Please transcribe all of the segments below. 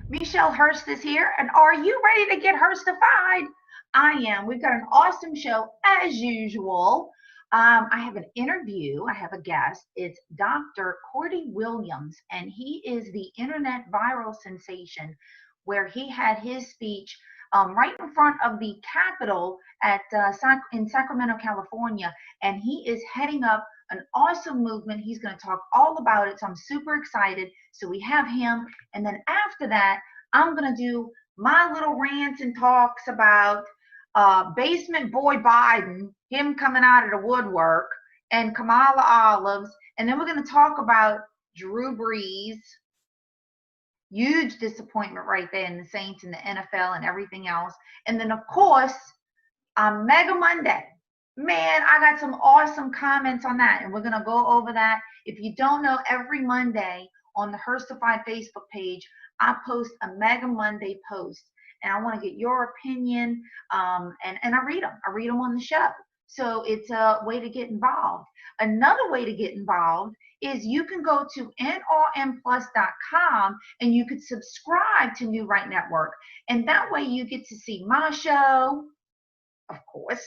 Michelle Hirstius here, and are you ready to get Hirstified? I am. We've got an awesome show as usual. I have an interview. I have a guest. It's Dr. Cordy Williams, and he is the internet viral sensation where he had his speech right in front of the Capitol in Sacramento, California, and he is heading up an awesome movement. He's going to talk all about it, so I'm super excited. So we have him, and then after that, I'm going to do my little rants and talks about basement boy Biden, him coming out of the woodwork, and Kamala Olives, and then we're going to talk about Drew Brees. Huge disappointment right there in the Saints and the NFL and everything else. And then, of course, Mega Monday. Man, I got some awesome comments on that, and we're going to go over that. If you don't know, every Monday on the Hirstified Facebook page, I post a Mega Monday post, and I want to get your opinion, and I read them. I read them on the show. So it's a way to get involved. Another way to get involved is you can go to nrnplus.com and you could subscribe to New Right Network. And that way you get to see my show, of course.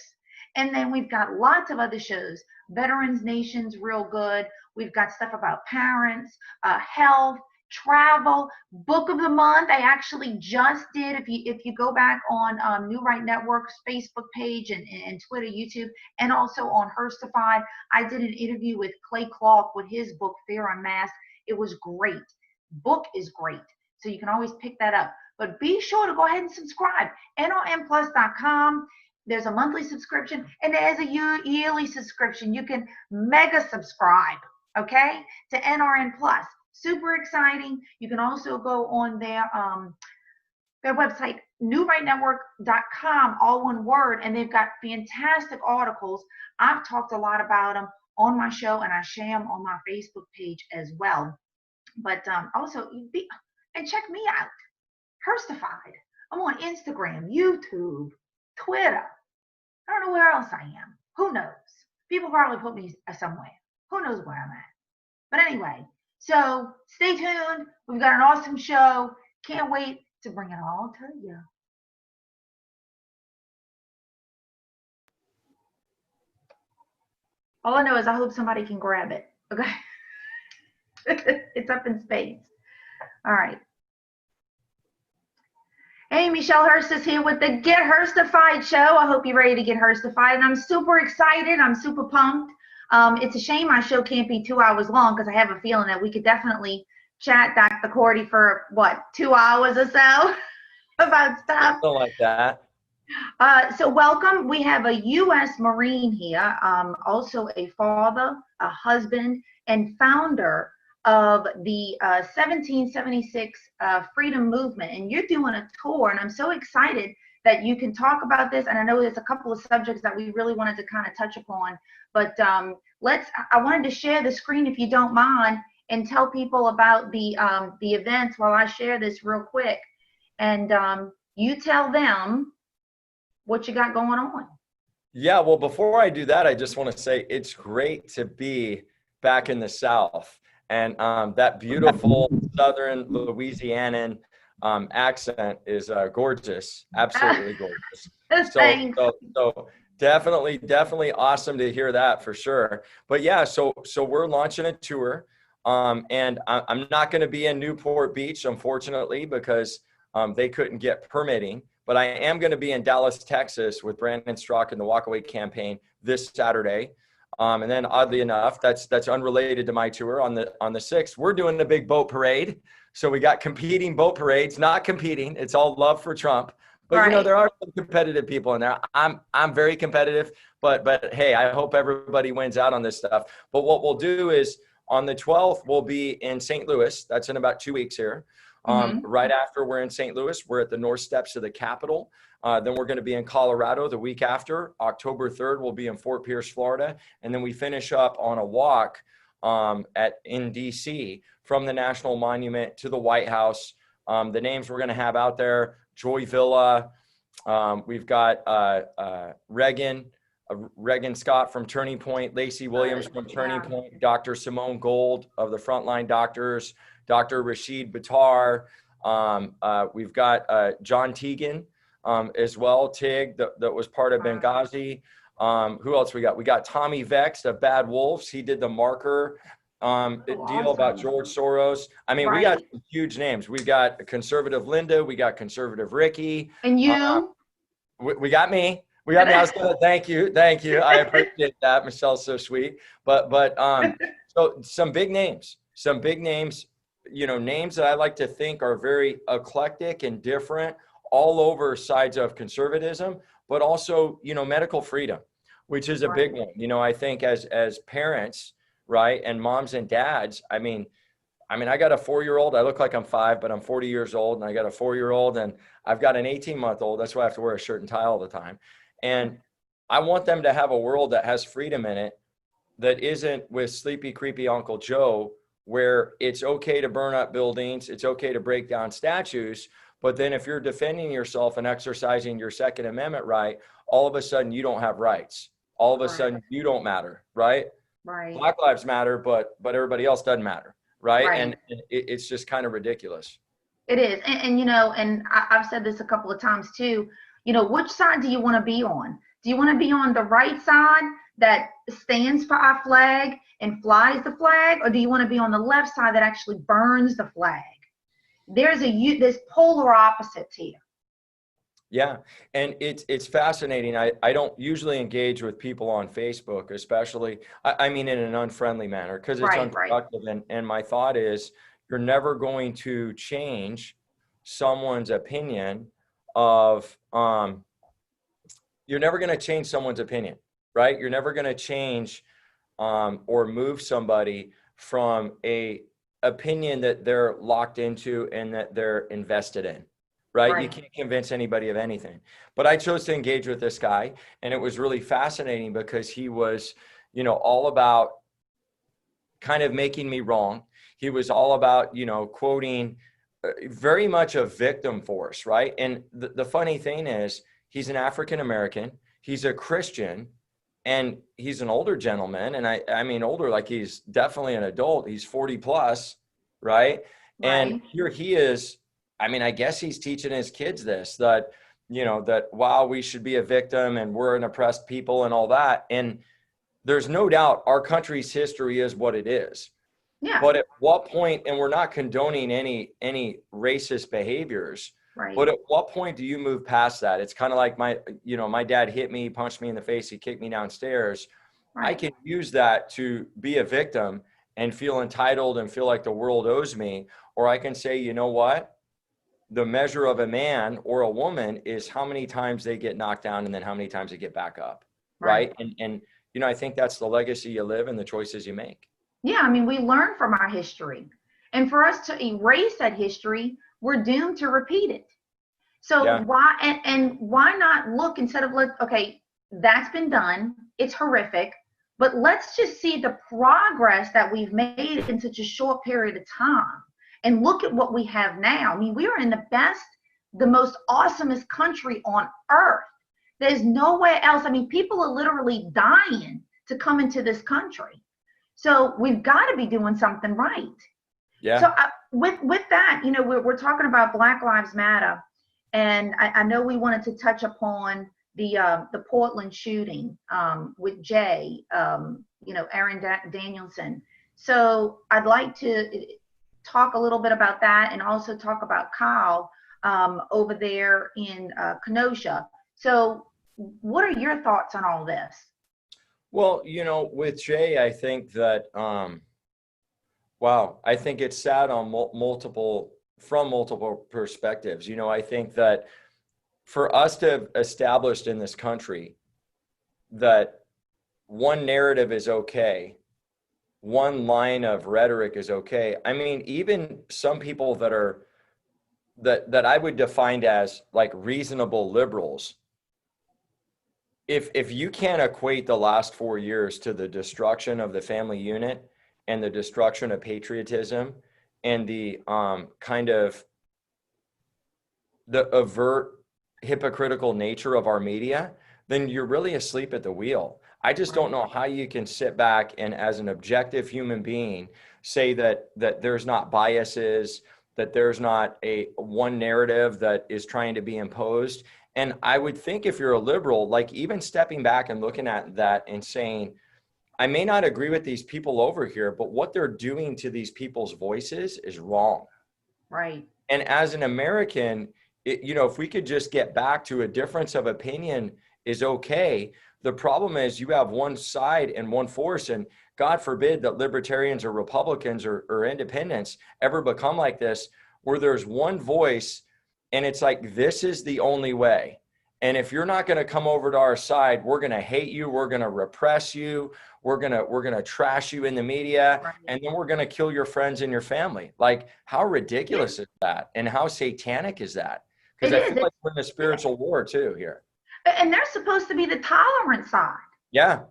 And then we've got lots of other shows. Veterans Nation's real good. We've got stuff about parents, health, travel, book of the month. I actually just did, if you go back on New Right Network's Facebook page and Twitter, YouTube, and also on Hirstified, I did an interview with Clay Clark with his book, Fear Unmasked. It was great. Book is great. So you can always pick that up. But be sure to go ahead and subscribe. nrnplus.com. There's a monthly subscription, and there's a yearly subscription. You can mega subscribe, okay, to NRN Plus. Super exciting. You can also go on their website, newrightnetwork.com, all one word, and they've got fantastic articles. I've talked a lot about them on my show, and I share them on my Facebook page as well. But also, and check me out, Hirstified. I'm on Instagram, YouTube, Twitter. I don't know where else I am. Who knows? People probably put me somewhere. Who knows where I'm at? But anyway, so stay tuned. We've got an awesome show. Can't wait to bring it all to you. All I know is I hope somebody can grab it. Okay. It's up in space. All right. Hey, Michelle Hirstius here with the Get Hirstified show. I hope you're ready to get Hirstified, and I'm super excited. I'm super pumped. It's a shame my show can't be 2 hours long, because I have a feeling that we could definitely chat Dr. Cordy for, 2 hours or so about stuff. Something like that. So welcome. We have a U.S. Marine here, also a father, a husband, and founder of the 1776 Freedom Movement. And you're doing a tour, and I'm so excited that you can talk about this. And I know there's a couple of subjects that we really wanted to kind of touch upon, but I wanted to share the screen, if you don't mind, and tell people about the events while I share this real quick. And you tell them what you got going on. Yeah, well, before I do that, I just want to say it's great to be back in the South. And that beautiful Southern Louisianan accent is gorgeous, absolutely gorgeous. So definitely awesome to hear that for sure. But yeah, so we're launching a tour, and I'm not going to be in Newport Beach, unfortunately, because they couldn't get permitting. But I am going to be in Dallas, Texas, with Brandon Strzok and the Walkaway campaign this Saturday. And then oddly enough, that's unrelated to my tour. On the 6th, we're doing a big boat parade. So we got competing boat parades, not competing. It's all love for Trump. But right. You know, there are some competitive people in there. I'm very competitive, but hey, I hope everybody wins out on this stuff. But what we'll do is On the 12th, we'll be in St. Louis. That's in about 2 weeks here. Right after we're in St. Louis, we're at the North Steps of the Capitol. Then we're going to be in Colorado the week after. October 3rd, we'll be in Fort Pierce, Florida. And then we finish up on a walk in DC from the National Monument to the White House. The names we're going to have out there: Joy Villa. We've got Regan Scott from Turning Point, Lacey Williams from Turning Point, Dr. Simone Gold of the Frontline Doctors, Dr. Rashid Buttar. We've got John Teagan as well, Tig, that was part of Benghazi. Who else we got? We got Tommy Vext of Bad Wolves. He did the marker deal about George Soros. I mean, we got huge names. We got conservative Linda. We got conservative Ricky. And you? We got me. We got me. I was gonna thank you. I appreciate that. Michelle's so sweet. But so some big names, you know, names that I like to think are very eclectic and different all over sides of conservatism, but also, you know, medical freedom, which is a big one. You know, I think as parents, right, and moms and dads, I mean, I got a 4-year-old. I look like I'm 5, but I'm 40 years old, and I got a 4-year-old, and I've got an 18-month-old. That's why I have to wear a shirt and tie all the time. And I want them to have a world that has freedom in it, that isn't with sleepy, creepy Uncle Joe, where it's okay to burn up buildings, it's okay to break down statues, but then if you're defending yourself and exercising your Second Amendment right, all of a sudden you don't have rights. All of a sudden you don't matter, right? Black lives matter, but everybody else doesn't matter, right? And it's just kind of ridiculous. It is. And you know, and I've said this a couple of times too, you know, which side do you want to be on? Do you want to be on the right side that stands for our flag and flies the flag, or do you want to be on the left side that actually burns the flag? There's polar opposites here. Yeah, and it's fascinating. I don't usually engage with people on Facebook, especially, I mean, in an unfriendly manner, because it's unproductive. And my thought is, you're never going to change someone's opinion of, you're never going to change someone's opinion, right? You're never going to change or move somebody from a opinion that they're locked into and that they're invested in. Right? You can't convince anybody of anything. But I chose to engage with this guy, and it was really fascinating because he was, you know, all about kind of making me wrong. He was all about, you know, quoting very much a victim force, right? And the funny thing is, he's an African American, he's a Christian, and he's an older gentleman. And I mean older, like he's definitely an adult. He's 40 plus, right? And here he is. I mean, I guess he's teaching his kids this, that, you know, that while we should be a victim and we're an oppressed people and all that. And there's no doubt our country's history is what it is. Yeah. But at what point, and we're not condoning any racist behaviors, but at what point do you move past that? It's kind of like my dad hit me, punched me in the face, he kicked me downstairs. I can use that to be a victim and feel entitled and feel like the world owes me. Or I can say, you know what? The measure of a man or a woman is how many times they get knocked down and then how many times they get back up. Right. And, you know, I think that's the legacy you live and the choices you make. Yeah. I mean, we learn from our history, and for us to erase that history, we're doomed to repeat it. So why, and why not look instead of okay, that's been done. It's horrific, but let's just see the progress that we've made in such a short period of time. And look at what we have now. I mean, we are in the most awesomest country on earth. There's nowhere else. I mean, people are literally dying to come into this country. So we've got to be doing something right. Yeah. So with that, you know, we're talking about Black Lives Matter. And I know we wanted to touch upon the Portland shooting with Jay, you know, Aaron Danielson. So I'd like to talk a little bit about that, and also talk about Kyle over there in Kenosha. So what are your thoughts on all this? Well, you know, with Jay, I think that, wow, I think it's sad on multiple perspectives. You know, I think that for us to have established in this country that one narrative is okay, one line of rhetoric is okay. I mean, even some people that are that I would define as like reasonable liberals, if you can't equate the last 4 years to the destruction of the family unit and the destruction of patriotism and the kind of the overt hypocritical nature of our media, then you're really asleep at the wheel. I just don't know how you can sit back and, as an objective human being, say that there's not biases, that there's not a one narrative that is trying to be imposed. And I would think if you're a liberal, like even stepping back and looking at that and saying, I may not agree with these people over here, but what they're doing to these people's voices is wrong. Right. And as an American, if we could just get back to a difference of opinion is okay. The problem is you have one side and one force, and God forbid that libertarians or Republicans or independents ever become like this, where there's one voice and it's like, this is the only way. And if you're not going to come over to our side, we're going to hate you. We're going to repress you. We're going to trash you in the media. Right. And then we're going to kill your friends and your family. Like, how ridiculous is that? And how satanic is that? Because I feel like we're in a spiritual war too here. And they're supposed to be the tolerant side. Yeah.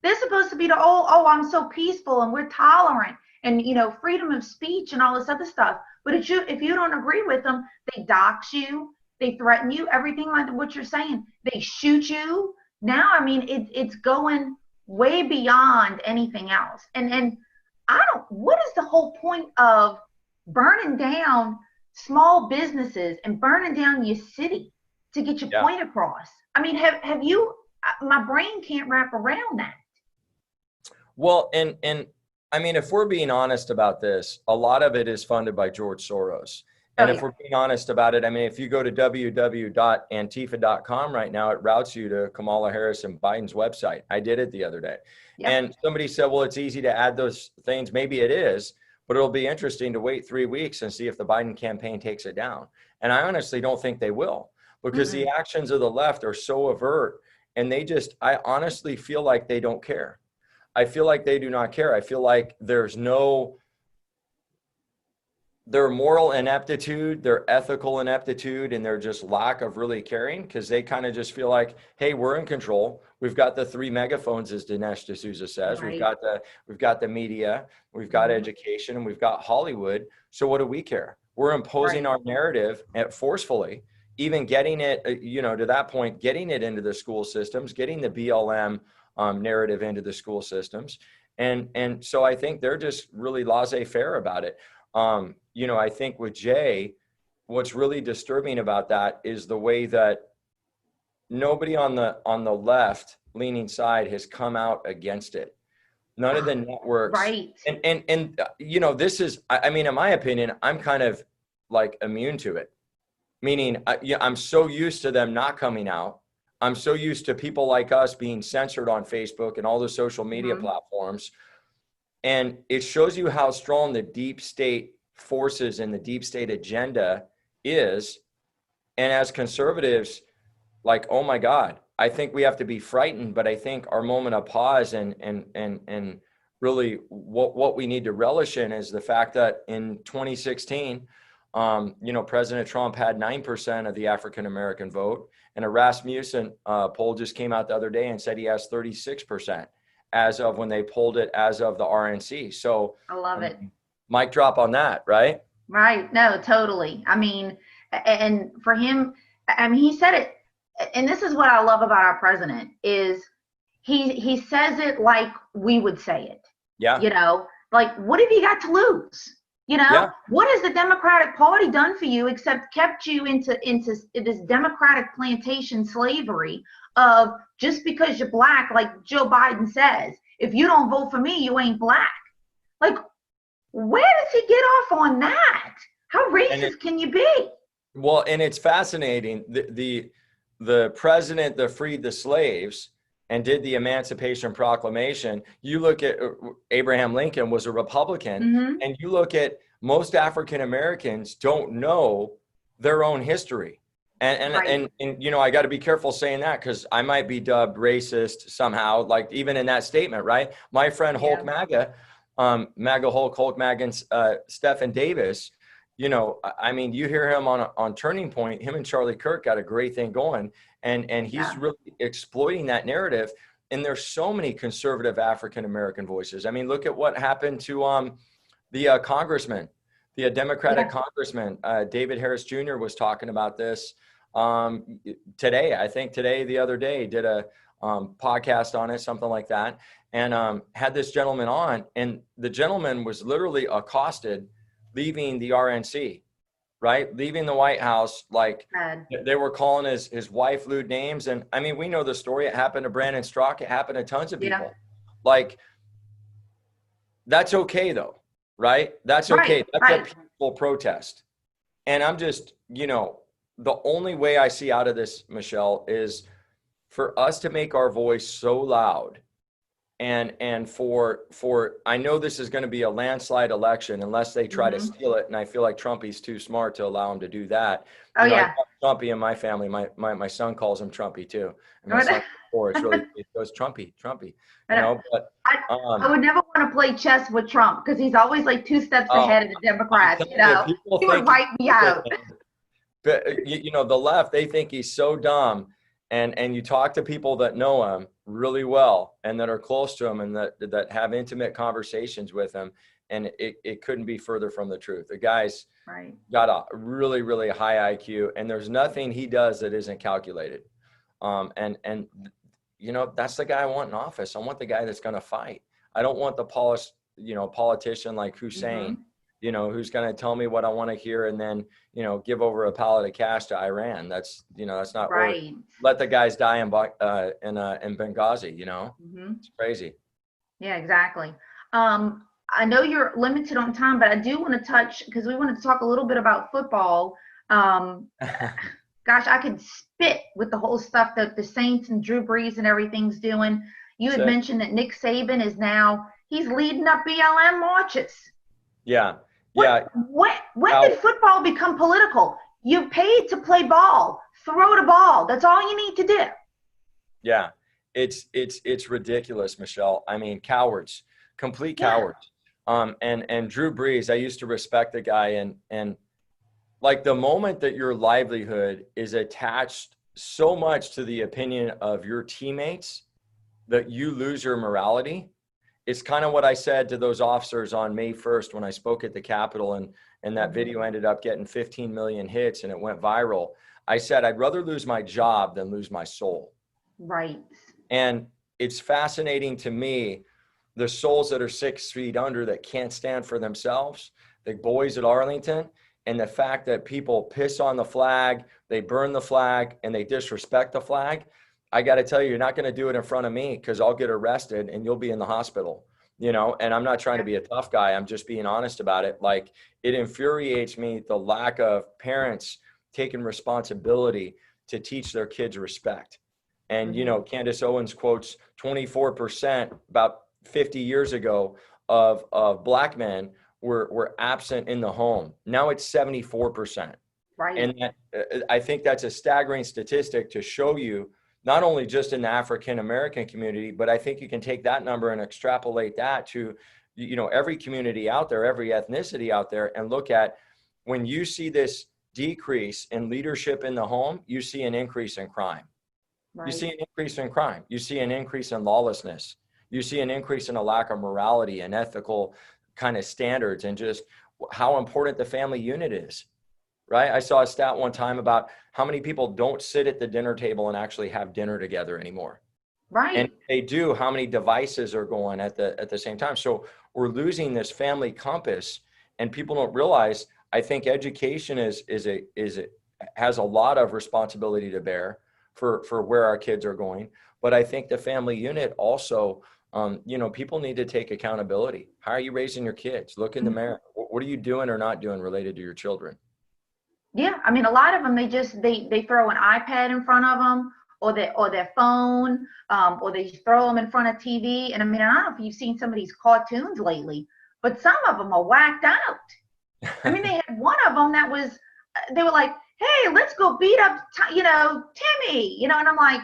They're supposed to be the, oh, I'm so peaceful and we're tolerant and, freedom of speech and all this other stuff. But if you don't agree with them, they dox you, they threaten you, everything like what you're saying. They shoot you. Now, I mean, it's going way beyond anything else. And what is the whole point of burning down small businesses and burning down your city to get your point across? I mean, have you, my brain can't wrap around that. Well, and I mean, if we're being honest about this, a lot of it is funded by George Soros. And if we're being honest about it, I mean, if you go to www.antifa.com right now, it routes you to Kamala Harris and Biden's website. I did it the other day. Yep. And somebody said, well, it's easy to add those things. Maybe it is, but it'll be interesting to wait 3 weeks and see if the Biden campaign takes it down. And I honestly don't think they will, because the actions of the left are so overt, and I honestly feel like they don't care. I feel like they do not care. I feel like their moral ineptitude, their ethical ineptitude, and their just lack of really caring, because they kind of just feel like, hey, we're in control. We've got the 3 megaphones, as Dinesh D'Souza says. Right. We've got the media, we've got education, and we've got Hollywood. So what do we care? We're imposing our narrative forcefully, even getting it, to that point, getting it into the school systems, getting the BLM narrative into the school systems. And so I think they're just really laissez-faire about it. I think with Jay, what's really disturbing about that is the way that nobody on the left leaning side has come out against it. None of the networks. Right. And this is, I mean, in my opinion, I'm kind of like immune to it. Meaning I'm so used to them not coming out. I'm so used to people like us being censored on Facebook and all the social media platforms. And it shows you how strong the deep state forces and the deep state agenda is. And as conservatives, like, oh my God, I think we have to be frightened, but I think our moment of pause and really what we need to relish in is the fact that in 2016, President Trump had 9% of the African-American vote, and a Rasmussen poll just came out the other day and said he has 36% as of when they polled it as of the RNC. So I love it. Mic drop on that, right? Right. No, totally. I mean, and for him, I mean, he said it, and this is what I love about our president is he says it like we would say it. Yeah. Like, what have you got to lose? What has the Democratic Party done for you except kept you into this Democratic plantation slavery of just because you're black, like Joe Biden says, if you don't vote for me, you ain't black. Like, where does he get off on that? How racist can you be? Well, and it's fascinating. The president that freed the slaves and did the Emancipation Proclamation, you look at Abraham Lincoln was a Republican, and you look at most African Americans don't know their own history. And I got to be careful saying that, because I might be dubbed racist somehow, like even in that statement, right? My friend Hulk MAGA, MAGA Hulk Magan, Stephen Davis, you know, I mean, you hear him on Turning Point, him and Charlie Kirk got a great thing going, and he's really exploiting that narrative. And there's so many conservative African-American voices. I mean, look at what happened to the congressman, the Democratic congressman, David Harris Jr. was talking about this today. I think today, the other day, did a podcast on it, something like that, and had this gentleman on, and the gentleman was literally accosted leaving the RNC, right? Leaving the White House, like they were calling his wife lewd names. And I mean, we know the story. It happened to Brandon Strzok. It happened to tons of people. Like, that's okay though, right? That's okay. That's a peaceful protest. And I'm just, you know, the only way I see out of this, Michelle, is for us to make our voice so loud, and for I know this is going to be a landslide election unless they try to steal it, and I feel like Trumpy's too smart to allow him to do that. I call Trumpy in my family. My son calls him Trumpy too, and my son, it's really, it goes Trumpy. You know, but I would never want to play chess with Trump because he's always like 2 steps ahead of the Democrats. You know, he would wipe me out. But you know, the left, they think he's so dumb. And you talk to people that know him really well and that are close to him and that have intimate conversations with him, and it couldn't be further from the truth. The guy's got a really, really high IQ, and there's nothing he does that isn't calculated. And you know, that's the guy I want in office. I want the guy that's going to fight. I don't want the polished, you know, politician like Hussein, you know, who's going to tell me what I want to hear and then, you know, give over a pallet of cash to Iran. That's, you know, that's not right. Let the guys die in Benghazi, you know, it's crazy. Yeah, exactly. I know you're limited on time, but I do want to touch, because we wanted to talk a little bit about football. Gosh, I could spit with the whole stuff that the Saints and Drew Brees and everything's doing. You had mentioned that Nick Saban is now, he's leading up BLM marches. Yeah. When did football become political? You paid to play ball. Throw the ball. That's all you need to do. Yeah. It's ridiculous, Michelle. I mean, cowards, complete cowards. And Drew Brees, I used to respect the guy, and like the moment that your livelihood is attached so much to the opinion of your teammates that you lose your morality. It's kind of what I said to those officers on May 1st when I spoke at the Capitol, and that video ended up getting 15 million hits and it went viral. I said, I'd rather lose my job than lose my soul. Right. And it's fascinating to me, the souls that are 6 feet under that can't stand for themselves, the boys at Arlington, and the fact that people piss on the flag, they burn the flag, and they disrespect the flag. I got to tell you, you're not going to do it in front of me because I'll get arrested and you'll be in the hospital, you know, and I'm not trying to be a tough guy. I'm just being honest about it. Like, it infuriates me, the lack of parents taking responsibility to teach their kids respect. And, you know, Candace Owens quotes 24% about 50 years ago of Black men were absent in the home. Now it's 74%. Right. And I think that's a staggering statistic to show you, not only just in the African-American community, but I think you can take that number and extrapolate that to, you know, every community out there, every ethnicity out there, and look at, when you see this decrease in leadership in the home, you see an increase in crime. Right. You see an increase in crime. You see an increase in lawlessness. You see an increase in a lack of morality and ethical kind of standards, and just how important the family unit is. Right. I saw a stat one time about how many people don't sit at the dinner table and actually have dinner together anymore. Right. And they do, how many devices are going at the same time. So we're losing this family compass, and people don't realize, I think education has a lot of responsibility to bear for where our kids are going. But I think the family unit also, you know, people need to take accountability. How are you raising your kids? Look in the mirror. What are you doing or not doing related to your children? Yeah, I mean, a lot of them, they throw an iPad in front of them, or their phone, or they throw them in front of TV. And I mean, I don't know if you've seen some of these cartoons lately, but some of them are whacked out. I mean, they had one of them that was, they were like, hey, let's go beat up, Timmy, and I'm like,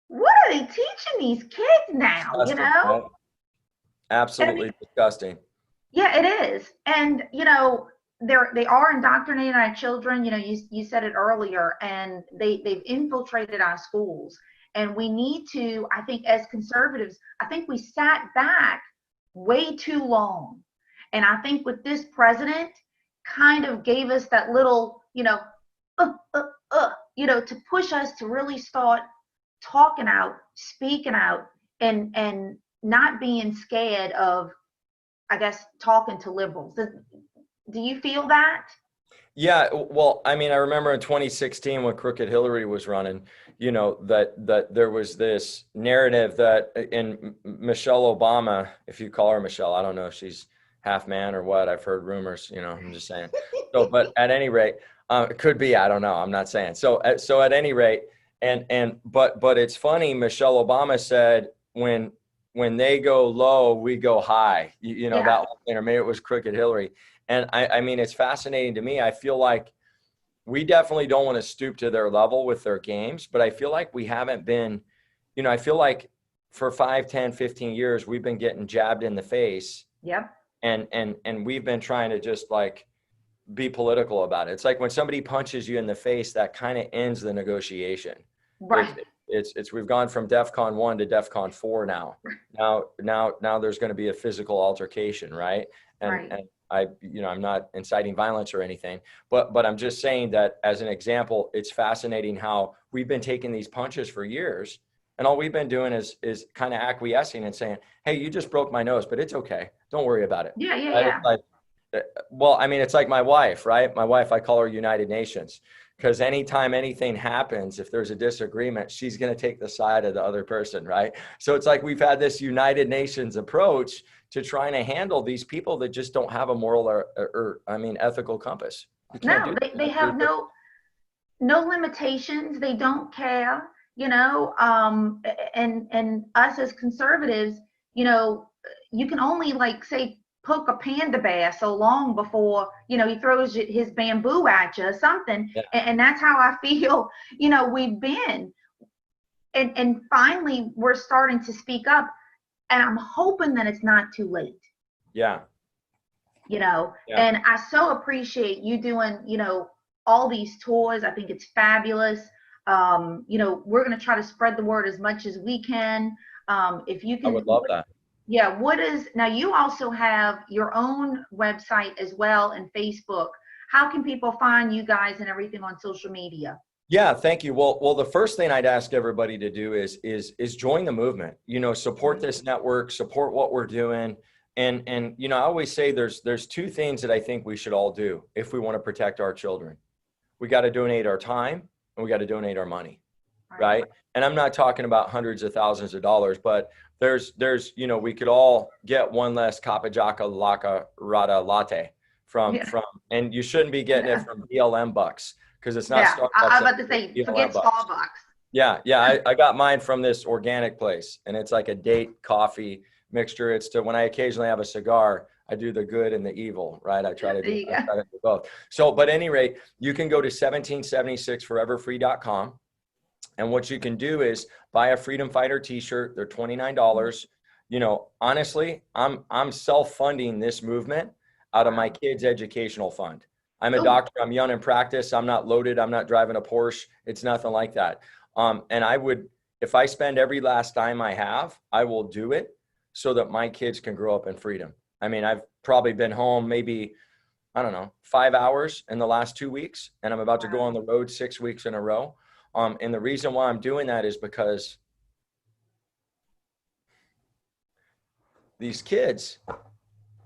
what are they teaching these kids now, Absolutely disgusting. Yeah, it is. And, they are indoctrinating our children. You said it earlier, and they've infiltrated our schools. And we need to, I think, as conservatives, I think we sat back way too long. And I think with this president, kind of gave us that little, to push us to really start talking out, speaking out, and not being scared of, I guess, talking to liberals. Do you feel that? Yeah, well, I mean, I remember in 2016 when Crooked Hillary was running, that there was this narrative that in Michelle Obama, if you call her Michelle, I don't know if she's half man or what. I've heard rumors, I'm just saying. So, but at any rate, it could be, I don't know. I'm not saying. So at any rate, but it's funny. Michelle Obama said when they go low, we go high. Yeah. That whole thing, or maybe it was Crooked Hillary. And I mean, it's fascinating to me. I feel like we definitely don't want to stoop to their level with their games, but I feel like we haven't been, I feel like for 5, 10, 15 years, we've been getting jabbed in the face. Yep. And we've been trying to just like be political about it. It's like when somebody punches you in the face, that kind of ends the negotiation. Right. It's we've gone from DEFCON 1 to DEFCON 4 now. Now there's going to be a physical altercation, right? Right. And I'm not inciting violence or anything, but I'm just saying that as an example, it's fascinating how we've been taking these punches for years, and all we've been doing is kind of acquiescing and saying, "Hey, you just broke my nose, but it's okay. Don't worry about it." Yeah. Yeah. Right? Yeah. It's like, well, I mean, it's like my wife, right? My wife, I call her United Nations, because anytime anything happens, if there's a disagreement, she's going to take the side of the other person, right? So it's like we've had this United Nations approach to trying to handle these people that just don't have a moral or ethical compass. You can't No, do that. they have no limitations. They don't care, and us as conservatives, you can only, like, say, poke a panda bear so long before, he throws his bamboo at you or something. Yeah. And that's how I feel, we've been. And finally, we're starting to speak up, and I'm hoping that it's not too late. Yeah. Yeah. And I so appreciate you doing, all these tours. I think it's fabulous. We're going to try to spread the word as much as we can. If you can. I would love that. Yeah. Now you also have your own website as well, and Facebook. How can people find you guys and everything on social media? Yeah, thank you. Well, the first thing I'd ask everybody to do is join the movement. Support this network, support what we're doing. And I always say there's two things that I think we should all do if we want to protect our children. We got to donate our time, and we got to donate our money, right? And I'm not talking about hundreds of thousands of dollars, but there's we could all get one less Kapajaka Laka Rada latte from, and you shouldn't be getting it from BLM bucks, because it's not Starbucks. I'm about to say, forget Starbucks. Yeah. I got mine from this organic place, and it's like a date coffee mixture. It's to when I occasionally have a cigar, I do the good and the evil, right? I try to do both. So, but at any rate, you can go to 1776foreverfree.com. And what you can do is buy a Freedom Fighter t-shirt. They're $29. Honestly, I'm self-funding this movement out of my kids' educational fund. I'm a doctor. I'm young in practice. I'm not loaded. I'm not driving a Porsche. It's nothing like that. And I would, if I spend every last dime I have, I will do it so that my kids can grow up in freedom. I mean, I've probably been home maybe, I don't know, 5 hours in the last 2 weeks, and I'm about to go on the road 6 weeks in a row. And the reason why I'm doing that is because these kids,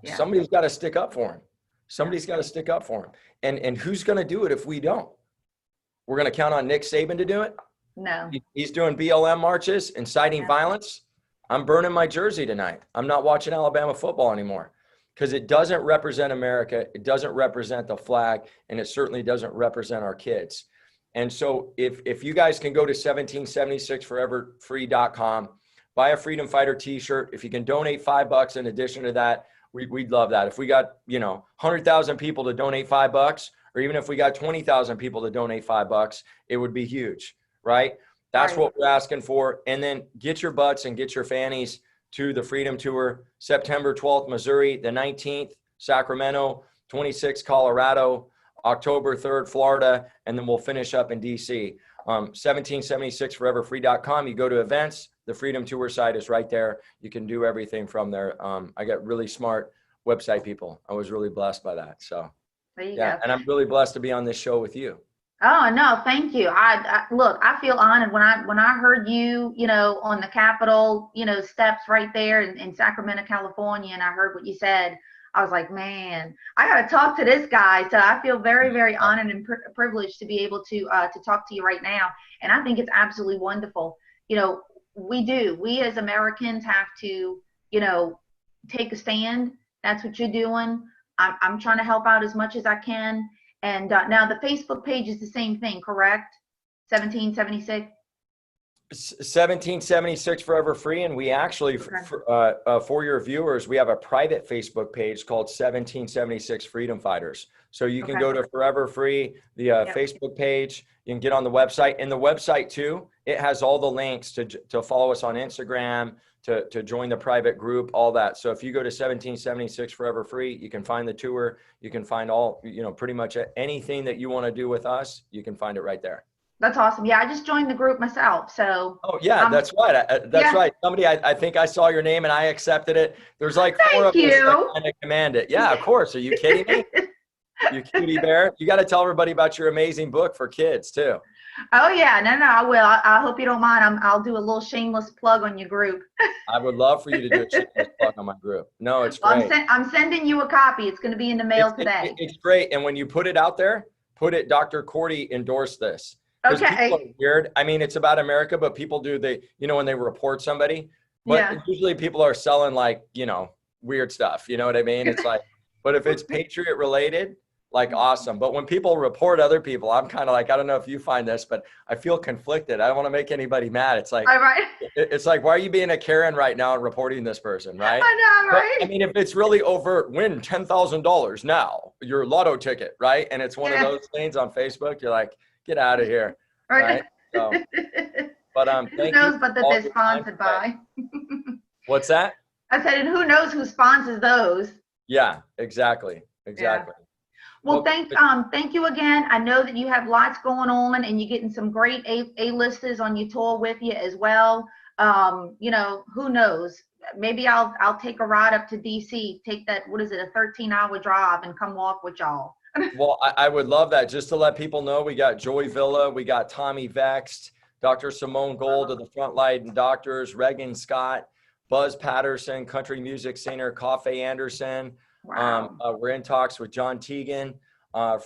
somebody's got to stick up for them. Somebody's got to stick up for them. And who's going to do it if we don't? We're going to count on Nick Saban to do it? No. He's doing BLM marches, inciting violence. I'm burning my jersey tonight. I'm not watching Alabama football anymore, because it doesn't represent America. It doesn't represent the flag, and it certainly doesn't represent our kids. And so if you guys can go to 1776foreverfree.com, buy a Freedom Fighter t-shirt. If you can donate $5 in addition to that, we'd love that. If we got, 100,000 people to donate $5, or even if we got 20,000 people to donate $5, it would be huge, right? That's what we're asking for. And then get your butts and get your fannies to the Freedom Tour. September 12th, Missouri, the 19th, Sacramento, 26th, Colorado, October 3rd, Florida, and then we'll finish up in DC. 1776foreverfree.com. You go to events, the Freedom Tour site is right there. You can do everything from there. I got really smart website people. I was really blessed by that. So there you yeah, go. and I'm really blessed to be on this show with you. Oh no, thank you. I look, I feel honored when I heard you, on the Capitol, steps right there in Sacramento, California, and I heard what you said. I was like, man, I got to talk to this guy. So I feel very, very honored and privileged to be able to talk to you right now. And I think it's absolutely wonderful. We as Americans have to, take a stand. That's what you're doing. I'm trying to help out as much as I can. And now the Facebook page is the same thing, correct? 1776. 1776 Forever Free, and we actually, for your viewers, we have a private Facebook page called 1776 Freedom Fighters. So you can go to Forever Free, the Facebook page. You can get on the website, and the website too. It has all the links to follow us on Instagram, to join the private group, all that. So if you go to 1776 Forever Free, you can find the tour. You can find all, pretty much anything that you want to do with us. You can find it right there. That's awesome. Yeah, I just joined the group myself. So. Oh yeah, that's right. That's right. Somebody, I think I saw your name and I accepted it. There's like 4 of us that kind of command it. Yeah, of course. Are you kidding me? You cutie bear. You got to tell everybody about your amazing book for kids too. Oh yeah, no, I will. I hope you don't mind. I'll do a little shameless plug on your group. I would love for you to do a shameless plug on my group. No, it's great. I'm sending you a copy. It's going to be in the mail today. It's great. And when you put it out there, put it, Dr. Cordy endorsed this. Okay. People are weird. I mean, it's about America, but people do, when they report somebody, but usually people are selling like, weird stuff. You know what I mean? It's like, but if it's Patriot related, like awesome. But when people report other people, I'm kind of like, I don't know if you find this, but I feel conflicted. I don't want to make anybody mad. It's like, it's like, why are you being a Karen right now and reporting this person? Right. I know, right? But, I mean, if it's really overt, win $10,000 now, your lotto ticket. Right. And it's one of those things on Facebook. You're like, get out of here. Right. So, but who knows but that they're sponsored by. What's that? I said, and who knows who sponsors those? Yeah, exactly. Yeah. Well, thank you again. I know that you have lots going on and you're getting some great A-listers on your tour with you as well. Who knows? Maybe I'll take a ride up to DC, take that, what is it, a 13-hour drive and come walk with y'all. Well, I would love that. Just to let people know, we got Joy Villa, we got Tommy Vext, Dr. Simone Gold of the Frontline Doctors, Regan Scott, Buzz Patterson, country music singer, Coffee Anderson. Wow. We're in talks with John Teagan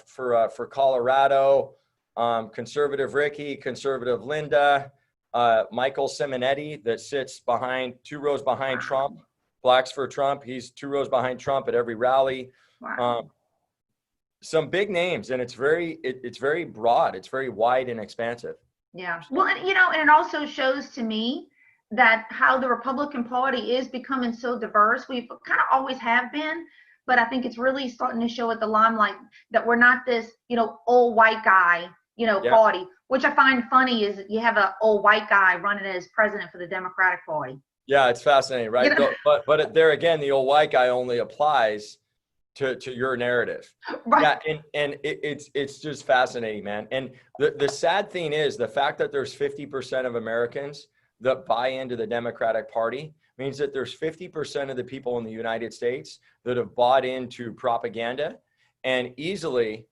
for Colorado, conservative Ricky, conservative Linda, Michael Simonetti that sits 2 rows behind Trump, Blacks for Trump. He's 2 rows behind Trump at every rally. Wow. Some big names, and it's very broad. It's very wide and expansive. Yeah. Well, and it also shows to me that how the Republican Party is becoming so diverse. We've kind of always have been, but I think it's really starting to show at the limelight that we're not this, old white guy, party, which I find funny is you have an old white guy running as president for the Democratic Party. Yeah, it's fascinating, right? But there again, the old white guy only applies to your narrative. Right. Yeah, and it's just fascinating, man. And the sad thing is the fact that there's 50% of Americans that buy into the Democratic Party means that there's 50% of the people in the United States that have bought into propaganda. And easily,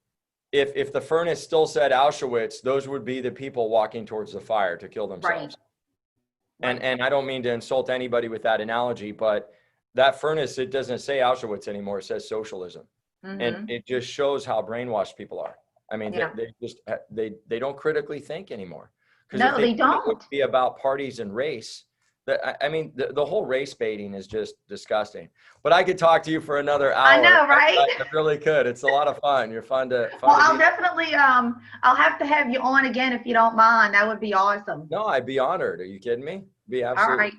if the furnace still said Auschwitz, those would be the people walking towards the fire to kill themselves. Right. And I don't mean to insult anybody with that analogy, but that furnace, it doesn't say Auschwitz anymore. It says socialism. Mm-hmm. And it just shows how brainwashed people are. I mean, they don't critically think anymore. No, they don't. It would be about parties and race. I mean, the whole race baiting is just disgusting. But I could talk to you for another hour. I know, right? I really could. It's a lot of fun. You're fun to. I'll definitely. I'll have to have you on again if you don't mind. That would be awesome. No, I'd be honored. Are you kidding me? Be absolutely. All right.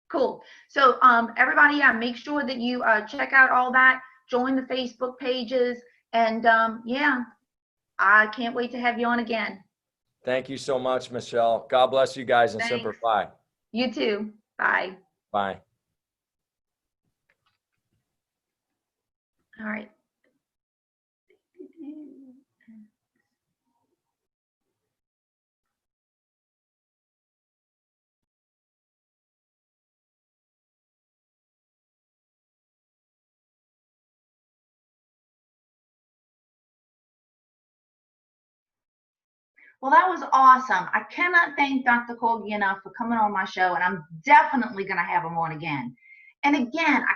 Cool. So, everybody, make sure that you check out all that. Join the Facebook pages, and I can't wait to have you on again. Thank you so much, Michelle. God bless you guys and Semper Fi. You too. Bye. Bye. All right. Well, that was awesome. I cannot thank Dr. Corgi enough for coming on my show, and I'm definitely going to have him on again. And again, I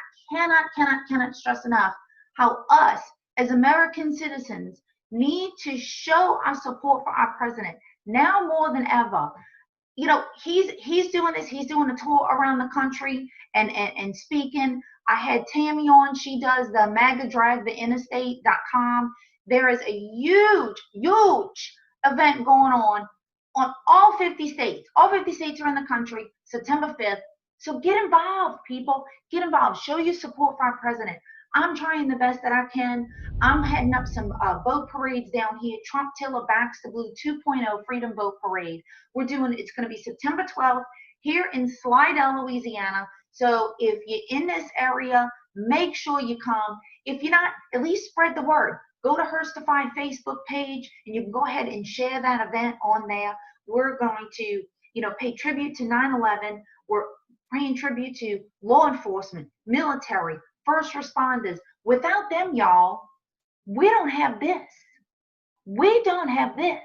cannot stress enough how us as American citizens need to show our support for our president now more than ever. You know, he's doing this. He's doing a tour around the country and speaking. I had Tammy on. She does the MAGA Drive the Interstate.com. There is a huge event going on all 50 states. All 50 states are in the country, September 5th. So get involved, people. Get involved. Show your support for our president. I'm trying the best that I can. I'm heading up some boat parades down here. Trump Tiller Backs the Blue 2.0 Freedom Boat Parade. It's going to be September 12th here in Slidell, Louisiana. So if you're in this area, make sure you come. If you're not, at least spread the word. Go to Hirstified Facebook page and you can go ahead and share that event on there. We're going to, pay tribute to 9/11. We're paying tribute to law enforcement, military, first responders. Without them, y'all, we don't have this. We don't have this.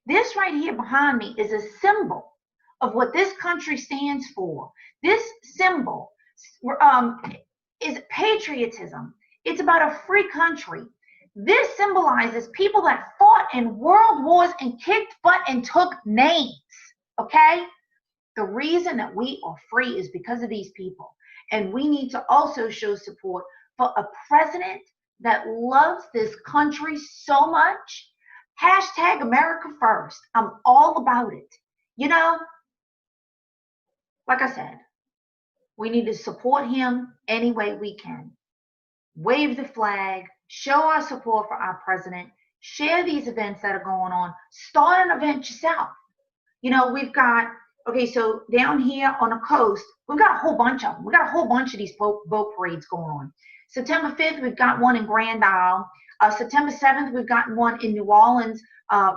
This right here behind me is a symbol of what this country stands for. This symbol is patriotism. It's about a free country. This symbolizes people that fought in world wars and kicked butt and took names, okay? The reason that we are free is because of these people. And we need to also show support for a president that loves this country so much. Hashtag America First. I'm all about it. Like I said, we need to support him any way we can. Wave the flag, show our support for our president, share these events that are going on, start an event yourself. We've got, so down here on the coast, we've got a whole bunch of them. We've got a whole bunch of these boat parades going on. September 5th, we've got one in Grand Isle. September 7th, we've got one in New Orleans,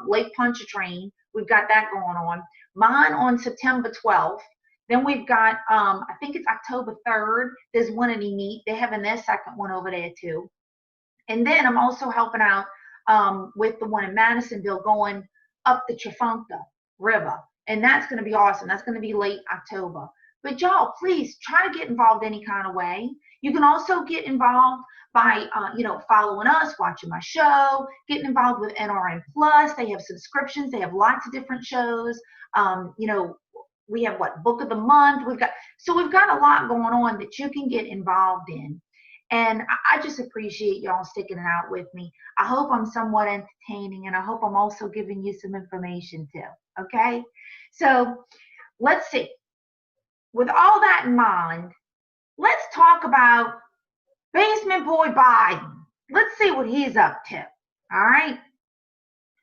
Lake Pontchartrain. We've got that going on. Mine on September 12th. Then we've got, I think it's October 3rd. There's one in Enid. They're having their second one over there too. And then I'm also helping out with the one in Madisonville going up the Trinidad River. And that's going to be awesome. That's going to be late October. But y'all, please try to get involved any kind of way. You can also get involved by, following us, watching my show, getting involved with NRN Plus. They have subscriptions. They have lots of different shows. We have Book of the Month. We've got a lot going on that you can get involved in. And I just appreciate y'all sticking it out with me. I hope I'm somewhat entertaining, and I hope I'm also giving you some information too. Okay? So let's see. With all that in mind, let's talk about Basement Boy Biden. Let's see what he's up to. All right?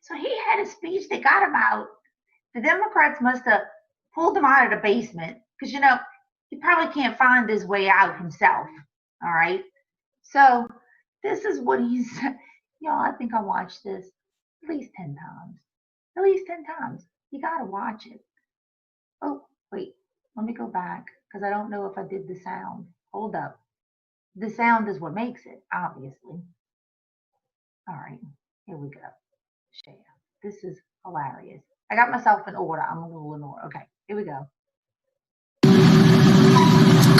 So he had a speech that got him out. The Democrats must have pulled him out of the basement because, he probably can't find his way out himself. All right? So this is what he said. Y'all, I think I watched this at least 10 times. At least 10 times. You got to watch it. Oh, wait. Let me go back because I don't know if I did the sound. Hold up. The sound is what makes it, obviously. All right. Here we go. Share. This is hilarious. I got myself in order. I'm a little in order. Okay. Here we go.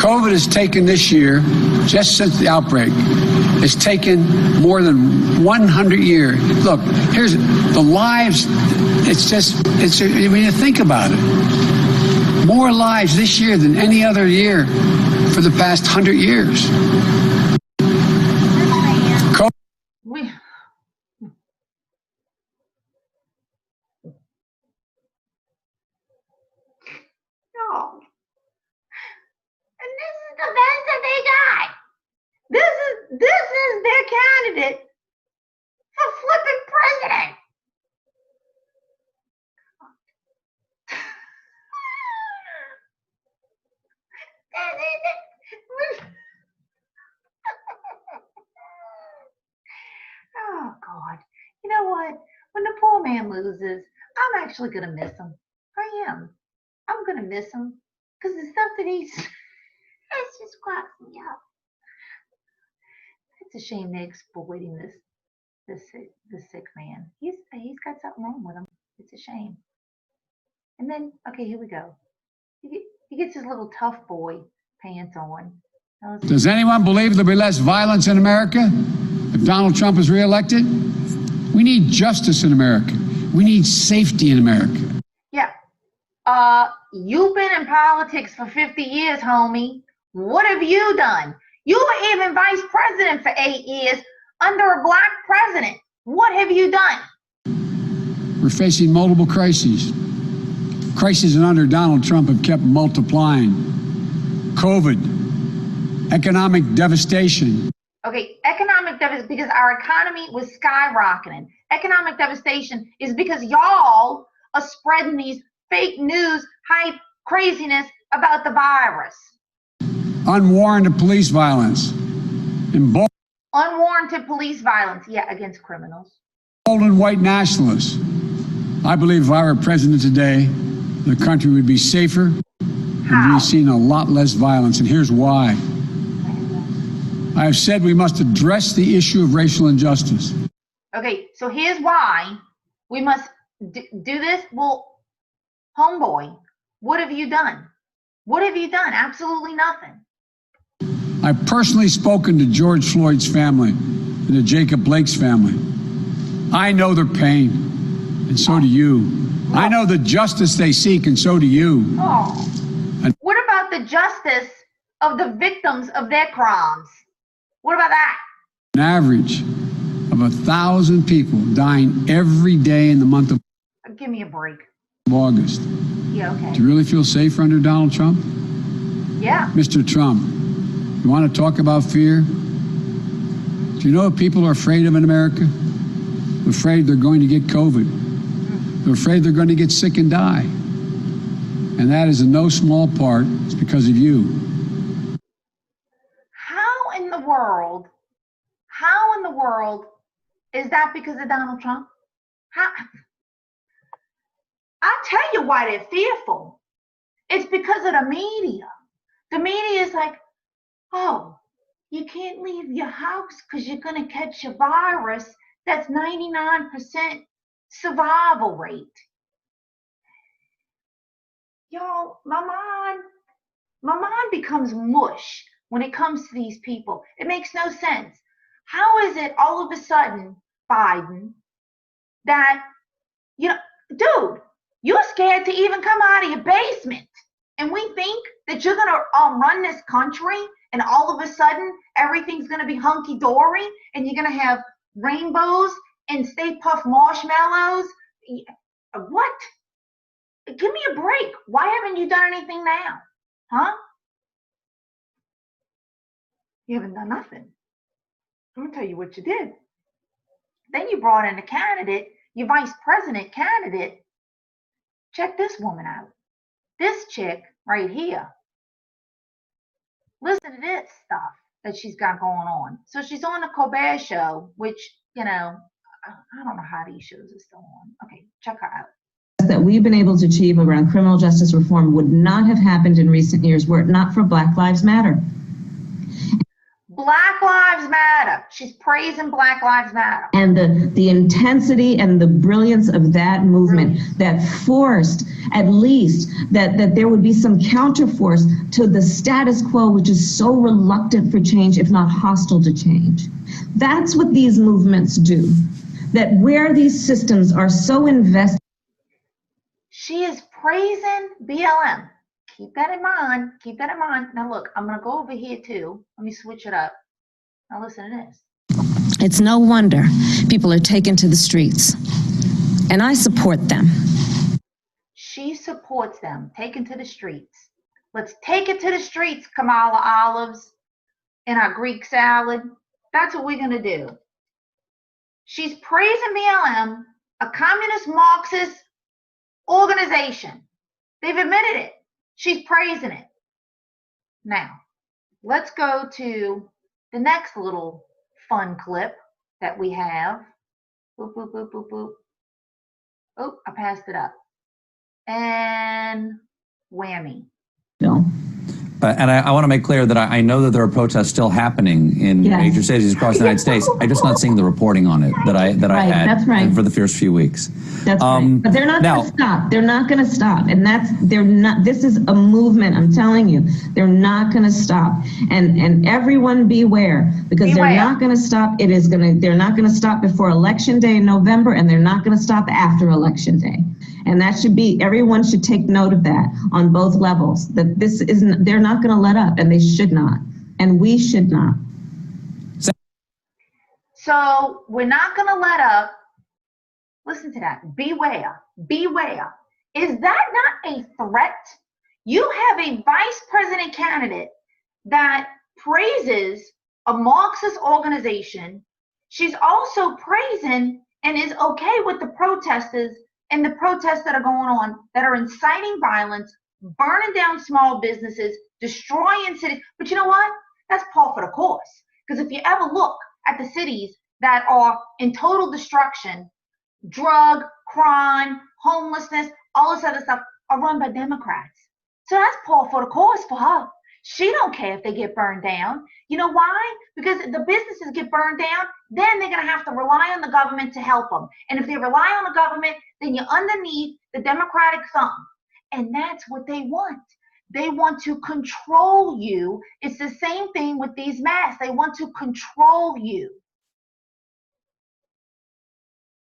COVID has taken this year, just since the outbreak, it's taken more than 100 years. Look, here's the lives. When you think about it, more lives this year than any other year for the past 100 years. No. And this is the best that they got. This is their candidate for flipping president. man loses, I'm actually going to miss him. I am. I'm going to miss him because the stuff that he's, it just cracks me up. It's a shame they're exploiting this sick man. He's got something wrong with him. It's a shame. And then, okay, here we go. He gets his little tough boy pants on. Does anyone believe there'll be less violence in America if Donald Trump is reelected? We need justice in America. We need safety in America. Yeah. You've been in politics for 50 years, homie. What have you done? You were even vice president for 8 years under a black president. What have you done? We're facing multiple crises. Crises under Donald Trump have kept multiplying. COVID, economic devastation. Okay, economic devastation, because our economy was skyrocketing. Economic devastation is because y'all are spreading these fake news, hype, craziness about the virus. Unwarranted police violence. Unwarranted police violence, yeah, against criminals. Emboldened white nationalists. I believe if I were president today, the country would be safer. And we've seen a lot less violence, and here's why. I have said we must address the issue of racial injustice. Okay, so here's why we must do this. Well, homeboy, what have you done? What have you done? Absolutely nothing. I've personally spoken to George Floyd's family and to Jacob Blake's family. I know their pain, and so do you. I know the justice they seek, and so do you. Oh. What about the justice of the victims of their crimes? What about that? An average of 1,000 people dying every day in the month of Give me a break. August. Yeah, okay. Do you really feel safer under Donald Trump? Yeah. Mr. Trump, you want to talk about fear? Do you know what people are afraid of in America? They're afraid they're going to get COVID. They're afraid they're going to get sick and die. And that is in no small part, it's because of you. How in the world is that because of Donald Trump? I'll tell you why they're fearful. It's because of the media. The media is like, oh, you can't leave your house because you're going to catch a virus that's 99% survival rate. Y'all, my mind becomes mush when it comes to these people. It makes no sense. How is it all of a sudden, Biden, that, dude, you're scared to even come out of your basement. And we think that you're going to run this country and all of a sudden everything's going to be hunky-dory and you're going to have rainbows and Stay Puft marshmallows. What? Give me a break. Why haven't you done anything now? Huh? You haven't done nothing. I'm going to tell you what you did. Then you brought in a candidate, your vice president candidate. Check this woman out. This chick right here. Listen to this stuff that she's got going on. So she's on the Colbert Show, which, I don't know how these shows are still on. Okay, check her out. That we've been able to achieve around criminal justice reform would not have happened in recent years were it not for Black Lives Matter. Black Lives Matter. She's praising Black Lives Matter. And the intensity and the brilliance of that movement that forced at least that there would be some counterforce to the status quo, which is so reluctant for change, if not hostile to change. That's what these movements do. That where these systems are so invested. She is praising BLM. Keep that in mind. Keep that in mind. Now look, I'm going to go over here too. Let me switch it up. Now listen to this. It's no wonder people are taken to the streets. And I support them. She supports them, taken to the streets. Let's take it to the streets, Kamala Olives, and our Greek salad. That's what we're going to do. She's praising BLM, a communist Marxist organization. They've admitted it. She's praising it. Now, let's go to the next little fun clip that we have. Boop, boop, boop, boop, boop. Oh, I passed it up. And whammy. Bill. And I want to make clear that I know that there are protests still happening in major cities across the United States. I'm just not seeing the reporting on it that I had that's right. for the first few weeks. That's right. But they're not going to stop. They're not going to stop. And they're not, this is a movement, I'm telling you. They're not going to stop. And everyone beware, because they're not going to stop. They're not going to stop before Election Day in November, and they're not going to stop after Election Day. And that should be, everyone should take note of that on both levels, that this isn't, they're not going to let up, and they should not. And we should not. So we're not going to let up. Listen to that. Beware. Beware. Is that not a threat? You have a vice president candidate that praises a Marxist organization. She's also praising and is okay with the protesters and the protests that are going on that are inciting violence, burning down small businesses, destroying cities. But you know what? That's par for the course. Because if you ever look at the cities that are in total destruction, drug, crime, homelessness, all this other stuff are run by Democrats. So that's par for the course for her. She don't care if they get burned down. You know why? Because the businesses get burned down, then they're going to have to rely on the government to help them. And if they rely on the government, then you're underneath the Democratic thumb. And that's what they want. They want to control you. It's the same thing with these masks. They want to control you.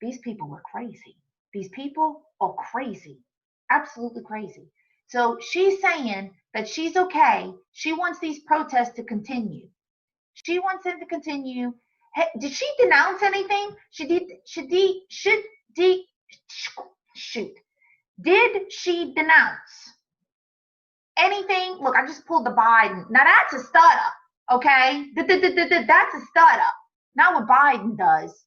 These people are crazy. These people are crazy. Absolutely crazy. So she's saying that she's okay. She wants these protests to continue. She wants them to continue. Hey, did she denounce anything? Did she denounce anything? Look, I just pulled the Biden. Now that's a stutter, okay? That's a stutter. Not what Biden does.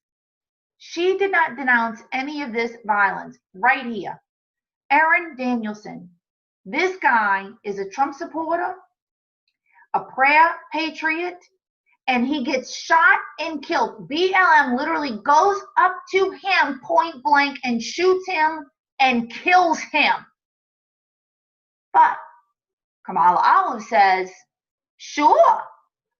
She did not denounce any of this violence right here. Aaron Danielson. This guy is a Trump supporter, a prayer patriot, and he gets shot and killed. BLM literally goes up to him point blank and shoots him and kills him. But Kamala Olive says, sure,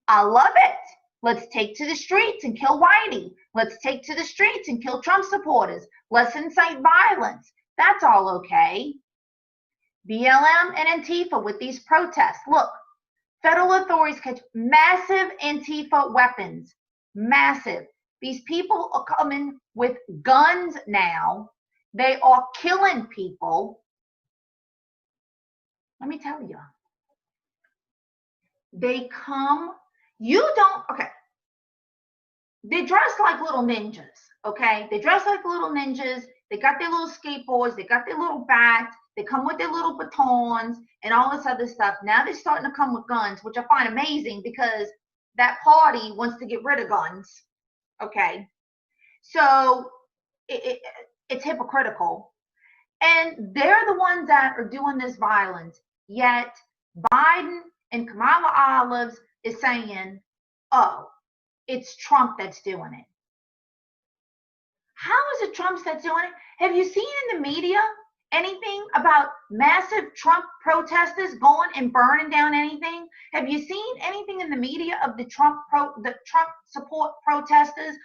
I love it. Let's take to the streets and kill Whitey. Let's take to the streets and kill Trump supporters. Let's incite violence. That's all okay. BLM and Antifa with these protests. Look, federal authorities catch massive Antifa weapons. Massive. These people are coming with guns now. They are killing people. Let me tell you. They come, okay. They dress like little ninjas, okay? They dress like little ninjas. They got their little skateboards. They got their little bats. They come with their little batons and all this other stuff. Now they're starting to come with guns, which I find amazing because that party wants to get rid of guns, okay? So it's hypocritical. And they're the ones that are doing this violence. Yet Biden and Kamala Olive is saying, oh, it's Trump that's doing it. How is it Trump that's doing it? Have you seen in the media anything about massive Trump protesters going and burning down anything? Have you seen anything in the media of the Trump support protesters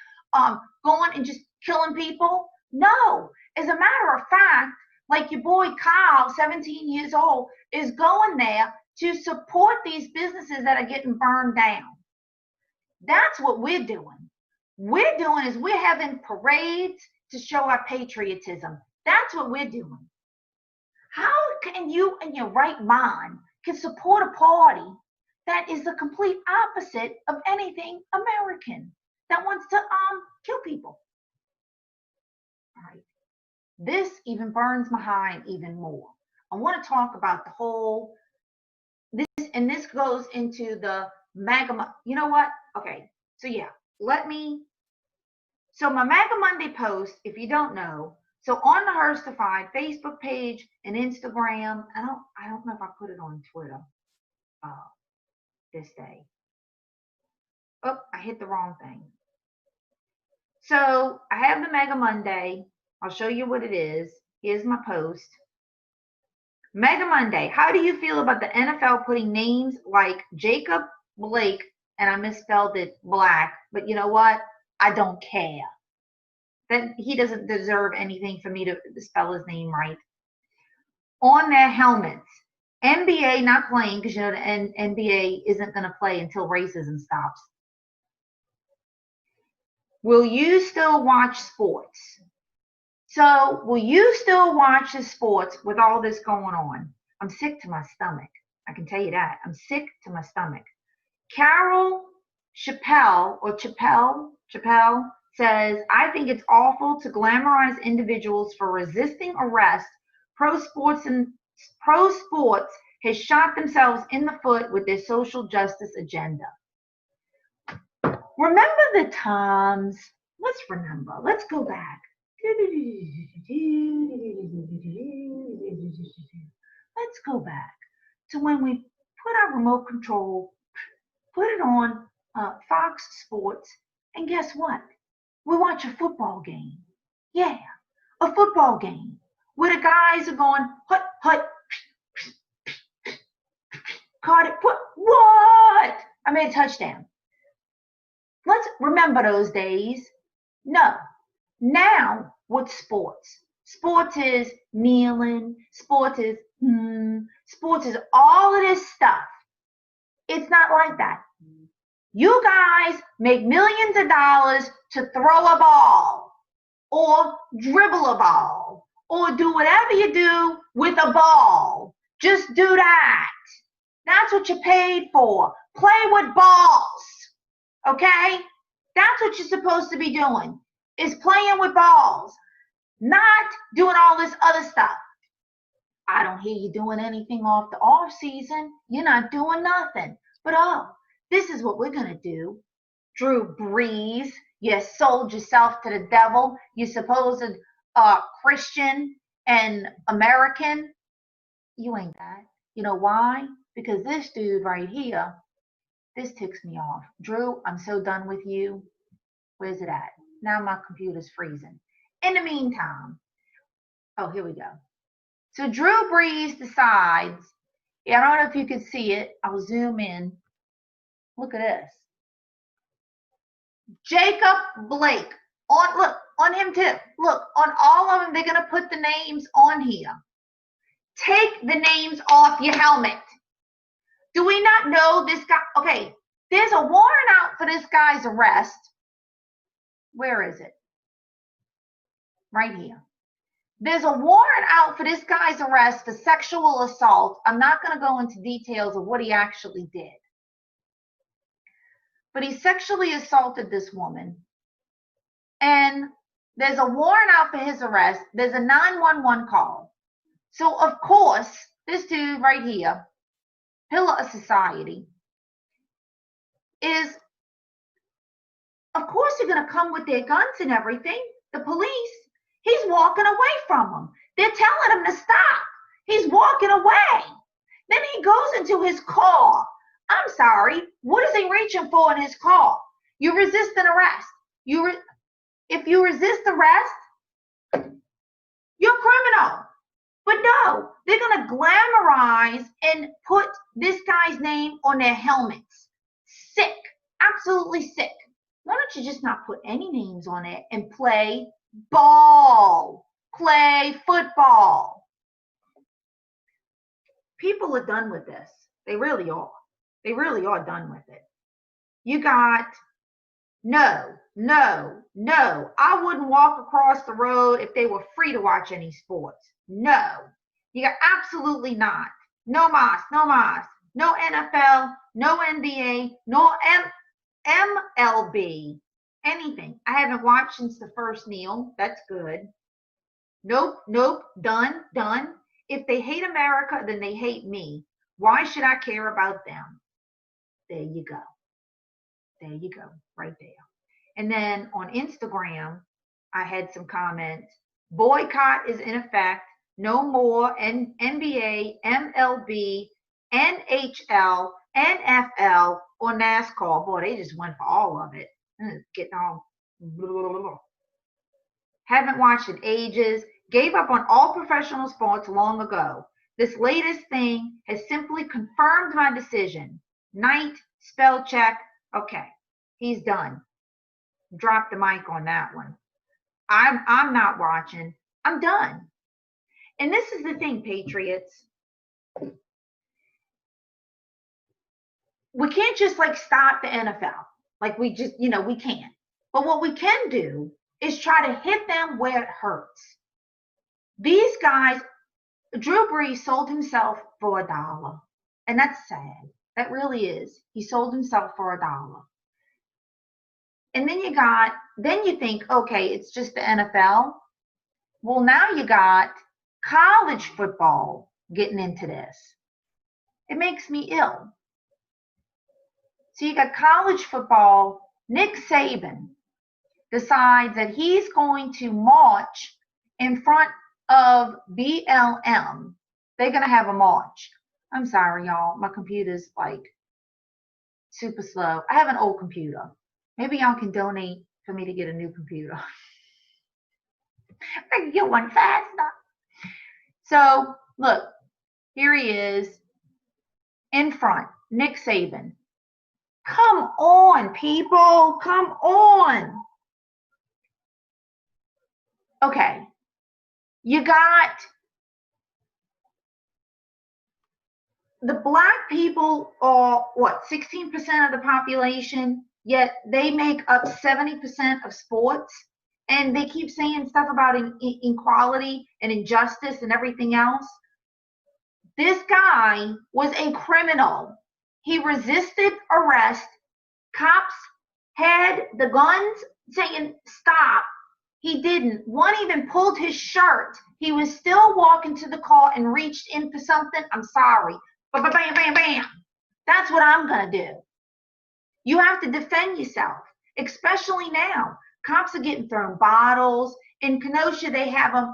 going and just killing people? No. As a matter of fact, like your boy Kyle, 17 years old, is going there to support these businesses that are getting burned down. That's what we're doing. We're having parades to show our patriotism. That's what we're doing. How can you in your right mind can support a party that is the complete opposite of anything American, that wants to kill people? All right. This even burns my hind even more. I want to talk about the whole and this goes into the MAGA. You know what? Okay. So yeah, so my MAGA Monday post, if you don't know, so on the Hirstified Facebook page and Instagram, I don't know if I put it on Twitter this day. Oh, I hit the wrong thing. So I have the MAGA Monday, I'll show you what it is. Here's my post. Mega Monday. How do you feel about the NFL putting names like Jacob Blake, and I misspelled it Black, but you know what? I don't care. That he doesn't deserve anything for me to spell his name right. On their helmets. NBA not playing because you know the NBA isn't going to play until racism stops. Will you still watch sports? So will you still watch the sports with all this going on? I'm sick to my stomach. I can tell you that. I'm sick to my stomach. Carol Chappelle says, I think it's awful to glamorize individuals for resisting arrest. Pro sports has shot themselves in the foot with their social justice agenda. Remember the times. Let's remember. Let's go back. Let's go back to when we put our remote control, put it on Fox Sports, and guess what? We watch a football game. Yeah, a football game where the guys are going, hut, hut, caught it, put, what? I made a touchdown. Let's remember those days. No. Now, what's sports? Sports is kneeling. Sports is all of this stuff. It's not like that. You guys make millions of dollars to throw a ball or dribble a ball or do whatever you do with a ball. Just do that. That's what you're paid for. Play with balls. Okay? That's what you're supposed to be doing, is playing with balls, not doing all this other stuff. I don't hear you doing anything off the off season. You're not doing nothing. But this is what we're going to do. Drew Brees, you sold yourself to the devil. You supposed Christian and American. You ain't that. You know why? Because this dude right here, this ticks me off. Drew, I'm so done with you. Where's it at? Now my computer's freezing. In the meantime, here we go. So Drew Brees decides, I don't know if you can see it. I'll zoom in. Look at this. Jacob Blake. On him too. Look, on all of them, they're going to put the names on here. Take the names off your helmet. Do we not know this guy? Okay, there's a warrant out for this guy's arrest. Where is it? Right here. There's a warrant out for this guy's arrest for sexual assault. I'm not going to go into details of what he actually did. But he sexually assaulted this woman. And there's a warrant out for his arrest. There's a 911 call. So, of course, this dude right here, pillar of society, is, of course, they're going to come with their guns and everything. The police, he's walking away from them. They're telling him to stop. He's walking away. Then he goes into his car. I'm sorry, what is he reaching for in his car? You resist an arrest. If you resist arrest, you're a criminal. But no, they're going to glamorize and put this guy's name on their helmets. Sick. Absolutely sick. Why don't you just not put any names on it and play ball? Play football. People are done with this. They really are. They really are done with it. You got no. I wouldn't walk across the road if they were free to watch any sports. No. You got absolutely not. No mas. No NFL, no NBA, no MLB, anything. I haven't watched since the first kneel. That's good. Nope. Done. If they hate America, then they hate me. Why should I care about them? There you go. Right there. And then on Instagram, I had some comments. Boycott is in effect. No more NBA, MLB, NHL, NFL, or NASCAR. Boy, they just went for all of it. Getting all blah, blah, blah. Haven't watched in ages. Gave up on all professional sports long ago. This latest thing has simply confirmed my decision. Knight, spell check. Okay, he's done. Drop the mic on that one. I'm not watching. I'm done. And this is the thing, Patriots. We can't just like stop the NFL. Like we just, we can't. But what we can do is try to hit them where it hurts. These guys, Drew Brees sold himself for $1. And that's sad. That really is. He sold himself for $1. And then you think, okay, it's just the NFL. Well, now you got college football getting into this. It makes me ill. So you got college football. Nick Saban decides that he's going to march in front of BLM. They're going to have a march. I'm sorry, y'all. My computer's like super slow. I have an old computer. Maybe y'all can donate for me to get a new computer. I can get one faster. So, look, here he is in front, Nick Saban. Come on, people. Come on. Okay. You got the black people are, 16% of the population, yet they make up 70% of sports. And they keep saying stuff about inequality and injustice and everything else. This guy was a criminal. He resisted arrest. Cops had the guns saying, stop. He didn't. One even pulled his shirt. He was still walking to the car and reached in for something. I'm sorry. Bam, bam, bam, bam. That's what I'm going to do. You have to defend yourself, especially now. Cops are getting thrown bottles. In Kenosha, they have them.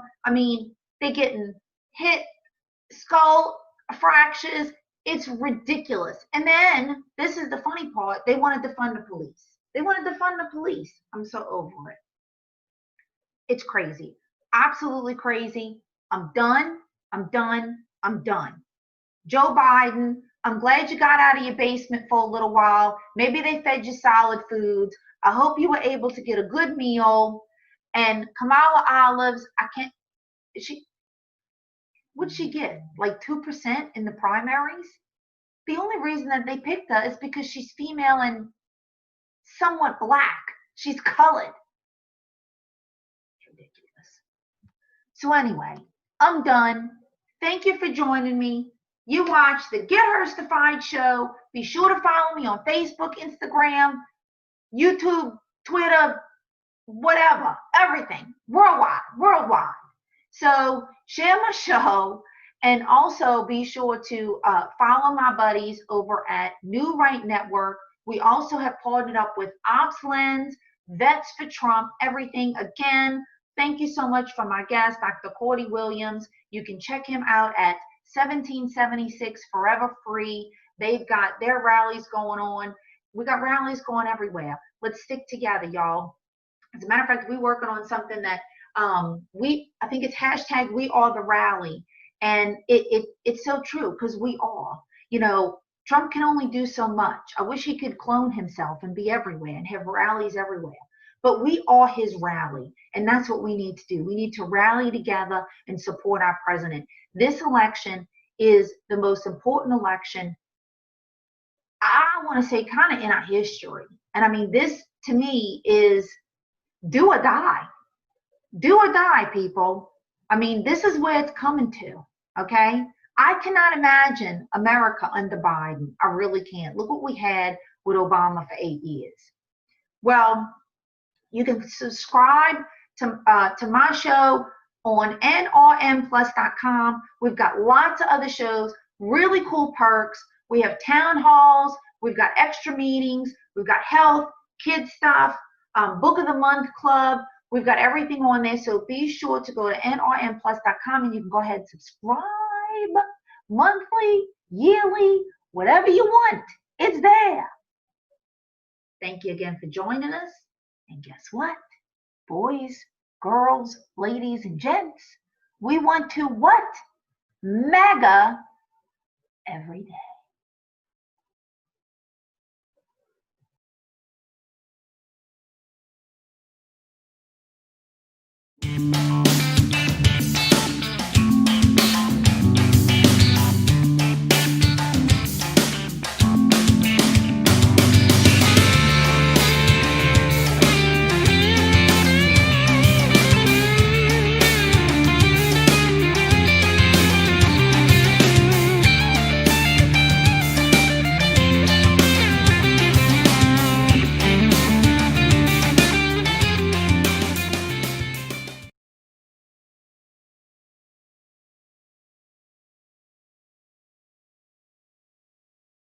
They're getting hit, skull fractures. It's ridiculous. And then, this is the funny part, they want to defund the police. They want to defund the police. I'm so over it. It's crazy. Absolutely crazy. I'm done. I'm done. I'm done. Joe Biden, I'm glad you got out of your basement for a little while. Maybe they fed you solid foods. I hope you were able to get a good meal. And Kamala Olives, what'd she get? Like 2% in the primaries? The only reason that they picked her is because she's female and somewhat black. She's colored. Ridiculous. So anyway, I'm done. Thank you for joining me. You watched the Get Hirstified show. Be sure to follow me on Facebook, Instagram, YouTube, Twitter, whatever, everything, worldwide. So share my show, and also be sure to follow my buddies over at New Right Network. We also have partnered up with OpsLens, Vets for Trump, everything. Again, thank you so much for my guest, Dr. Cordy Williams. You can check him out at 1776 Forever Free. They've got their rallies going on. We got rallies going everywhere. Let's stick together, y'all. As a matter of fact, we're working on something that I think it's hashtag We Are the Rally. And it's so true, because we are. Trump can only do so much. I wish he could clone himself and be everywhere and have rallies everywhere. But we are his rally, and that's what we need to do. We need to rally together and support our president. This election is the most important election, I want to say, kind of in our history. And this to me is do or die. Do or die, people. This is where it's coming to, okay? I cannot imagine America under Biden. I really can't. Look what we had with Obama for 8 years. Well, you can subscribe to my show on nrnplus.com. We've got lots of other shows, really cool perks. We have town halls. We've got extra meetings. We've got health, kids stuff, book of the month club. We've got everything on there. So be sure to go to nrnplus.com, and you can go ahead and subscribe monthly, yearly, whatever you want. It's there. Thank you again for joining us. And guess what? Boys, girls, ladies, and gents, we want to what? MAGA every day.